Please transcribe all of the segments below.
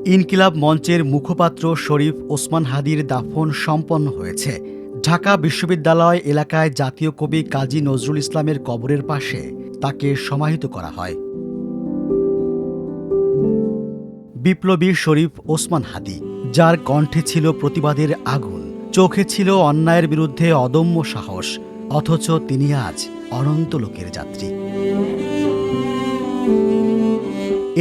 ইনকিলাব মঞ্চের মুখপাত্র শরীফ ওসমান হাদির দাফন সম্পন্ন হয়েছে। ঢাকা বিশ্ববিদ্যালয় এলাকায় জাতীয় কবি কাজী নজরুল ইসলামের কবরের পাশে তাকে সমাহিত করা হয়। বিপ্লবী শরীফ ওসমান হাদি, যার কণ্ঠে ছিল প্রতিবাদের আগুন, চোখে ছিল অন্যায়ের বিরুদ্ধে অদম্য সাহস, অথচ তিনি আজ অনন্ত লোকের যাত্রী।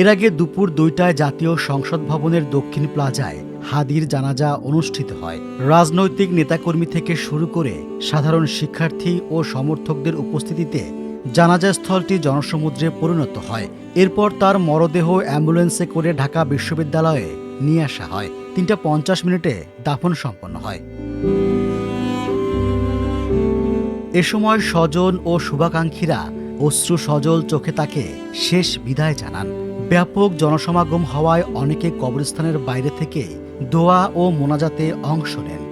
এর আগে দুপুর 2টায় জাতীয় সংসদ ভবনের দক্ষিণ প্লাজায় হাদির জানাজা অনুষ্ঠিত হয়। রাজনৈতিক নেতাকর্মী থেকে শুরু করে সাধারণ শিক্ষার্থী ও সমর্থকদের উপস্থিতিতে জানাজা স্থলটি জনসমুদ্রে পরিণত হয়। এরপর তার মরদেহ অ্যাম্বুলেন্সে করে ঢাকা বিশ্ববিদ্যালয়ে নিয়ে আসা হয়। 3:50 দাফন সম্পন্ন হয়। এ সময় স্বজন ও শুভাকাঙ্ক্ষীরা অশ্রু সজল চোখে তাকে শেষ বিদায় জানান। ব্যাপক জনসমাগম হওয়ায় অনেকে কবরস্থানের বাইরে থেকে দোয়া ও মোনাজাতে অংশ নেন।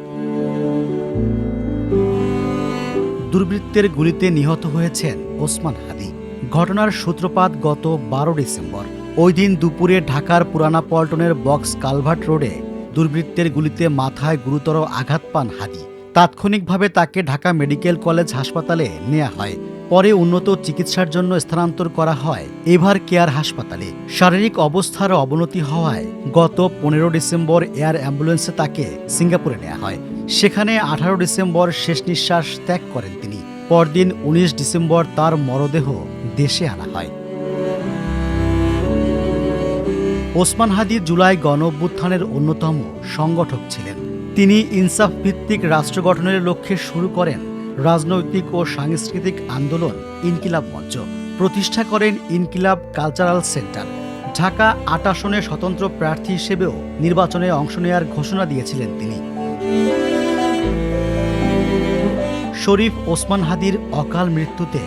দুর্বৃত্তের গুলিতে নিহত হয়েছেন ওসমান হাদি। ঘটনার সূত্রপাত গত 12 ডিসেম্বর। ওই দিন দুপুরে ঢাকার পুরানা পল্টনের বক্স কালভার্ট রোডে দুর্বৃত্তের গুলিতে মাথায় গুরুতর আঘাত পান হাদি। তাৎক্ষণিকভাবে তাকে ঢাকা মেডিকেল কলেজ হাসপাতালে নেওয়া হয়। পরে উন্নত চিকিৎসার জন্য স্থানান্তর করা হয় এভার কেয়ার হাসপাতালে। শারীরিক অবস্থার অবনতি হওয়ায় গত 15 ডিসেম্বর এয়ার অ্যাম্বুলেন্সে তাকে সিঙ্গাপুরে নেওয়া হয়। সেখানে 18 ডিসেম্বর শেষ নিঃশ্বাস ত্যাগ করেন তিনি। পরদিন 19 ডিসেম্বর তার মরদেহ দেশে আনা হয়। ওসমান হাদি জুলাই গণঅভ্যুত্থানের অন্যতম সংগঠক ছিলেন। তিনি ইনসাফ ভিত্তিক রাষ্ট্র গঠনের লক্ষ্যে শুরু করেন রাজনৈতিক ও সাংস্কৃতিক আন্দোলন ইনকিলাব মঞ্চ, প্রতিষ্ঠা করেন ইনকিলাব কালচারাল সেন্টার। ঢাকা 8 আসনে স্বতন্ত্র প্রার্থী হিসেবেও নির্বাচনে অংশ নেওয়ার ঘোষণা দিয়েছিলেন তিনি। শরীফ ওসমান হাদির অকাল মৃত্যুতে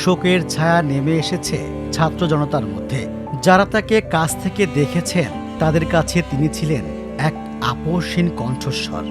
শোকের ছায়া নেমে এসেছে ছাত্র জনতার মধ্যে। যারা তাকে কাছ থেকে দেখেছেন তাদের কাছে তিনি ছিলেন এক আপোষহীন কণ্ঠস্বর।